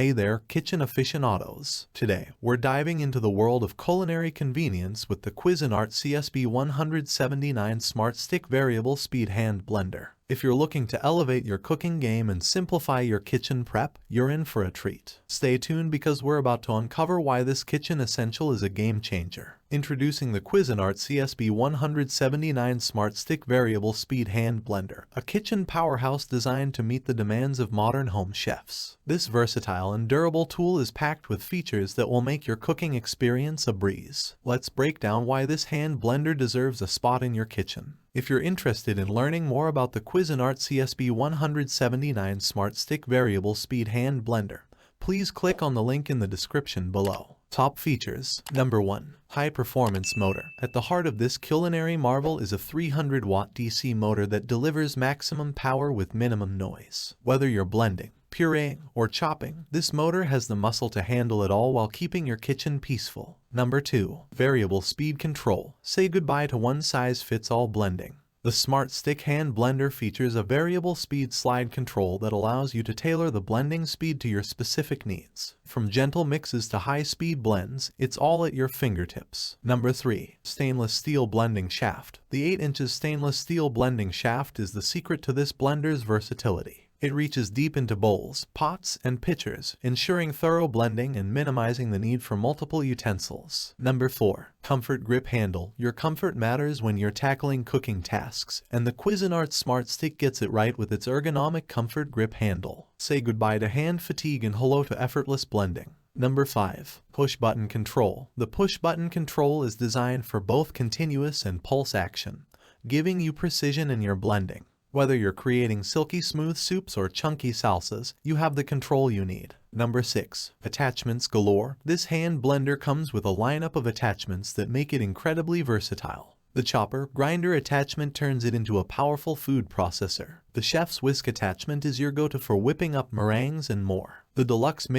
Hey there, kitchen aficionados. Today, we're diving into the world of culinary convenience with the Cuisinart CSB-179 Smart Stick Variable Speed Hand Blender. If you're looking to elevate your cooking game and simplify your kitchen prep, you're in for a treat. Stay tuned because we're about to uncover why this kitchen essential is a game changer. Introducing the Cuisinart CSB-179 Smart Stick Variable Speed Hand Blender, a kitchen powerhouse designed to meet the demands of modern home chefs. This versatile and durable tool is packed with features that will make your cooking experience a breeze. Let's break down why this hand blender deserves a spot in your kitchen. If you're interested in learning more about the Cuisinart CSB-179 Smart Stick Variable Speed Hand Blender, please click on the link in the description below. Top features. Number 1. High-performance motor. At the heart of this culinary marvel is a 300-watt DC motor that delivers maximum power with minimum noise. Whether you're blending, pureeing, or chopping, this motor has the muscle to handle it all while keeping your kitchen peaceful. Number 2. Variable speed control. Say goodbye to one-size-fits-all blending. The Smart Stick Hand Blender features a variable speed slide control that allows you to tailor the blending speed to your specific needs. From gentle mixes to high-speed blends, it's all at your fingertips. Number 3. Stainless steel blending shaft. The 8 inches stainless steel blending shaft is the secret to this blender's versatility. It reaches deep into bowls, pots, and pitchers, ensuring thorough blending and minimizing the need for multiple utensils. Number 4. Comfort grip handle. Your comfort matters when you're tackling cooking tasks, and the Cuisinart Smart Stick gets it right with its ergonomic comfort grip handle. Say goodbye to hand fatigue and hello to effortless blending. Number 5. Push button control. The push button control is designed for both continuous and pulse action, giving you precision in your blending. Whether you're creating silky smooth soups or chunky salsas, you have the control you need. Number 6. Attachments galore. This hand blender comes with a lineup of attachments that make it incredibly versatile. The chopper grinder attachment turns it into a powerful food processor. The chef's whisk attachment is your go-to for whipping up meringues and more. The deluxe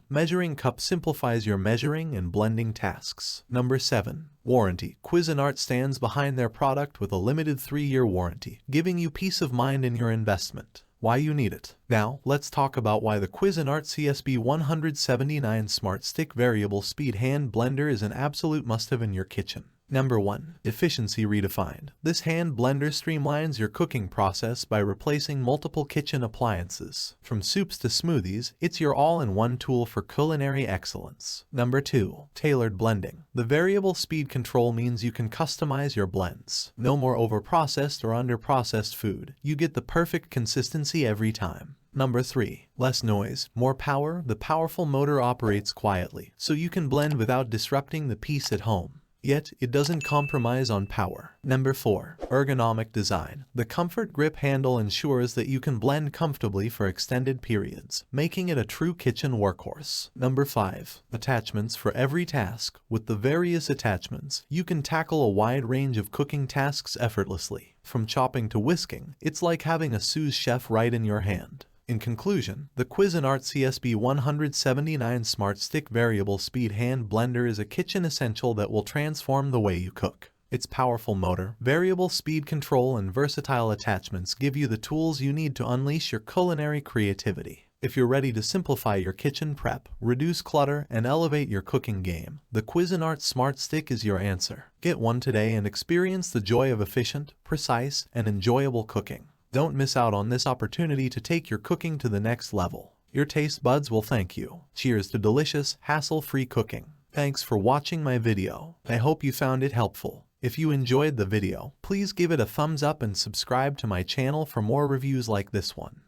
measuring cup simplifies your measuring and blending tasks. Number 7. Warranty. Cuisinart stands behind their product with a limited 3-year warranty, giving you peace of mind in your investment. Why you need it. Now, let's talk about why the Cuisinart CSB-179 Smart Stick Variable Speed Hand Blender is an absolute must-have in your kitchen. Number 1. Efficiency redefined. This hand blender streamlines your cooking process by replacing multiple kitchen appliances. From soups to smoothies, it's your all-in-one tool for culinary excellence. Number 2. Tailored blending. The variable speed control means you can customize your blends. No more over-processed or under-processed food. You get the perfect consistency every time. Number 3. Less noise, more power. The powerful motor operates quietly, so you can blend without disrupting the peace at home. Yet, it doesn't compromise on power. Number 4. Ergonomic design. The comfort grip handle ensures that you can blend comfortably for extended periods, making it a true kitchen workhorse. Number 5. Attachments for every task. With the various attachments, you can tackle a wide range of cooking tasks effortlessly. From chopping to whisking, it's like having a sous chef right in your hand. In conclusion, the Cuisinart CSB-179 Smart Stick Variable Speed Hand Blender is a kitchen essential that will transform the way you cook. Its powerful motor, variable speed control, and versatile attachments give you the tools you need to unleash your culinary creativity. If you're ready to simplify your kitchen prep, reduce clutter, and elevate your cooking game, the Cuisinart Smart Stick is your answer. Get one today and experience the joy of efficient, precise, and enjoyable cooking. Don't miss out on this opportunity to take your cooking to the next level. Your taste buds will thank you. Cheers to delicious, hassle-free cooking. Thanks for watching my video. I hope you found it helpful. If you enjoyed the video, please give it a thumbs up and subscribe to my channel for more reviews like this one.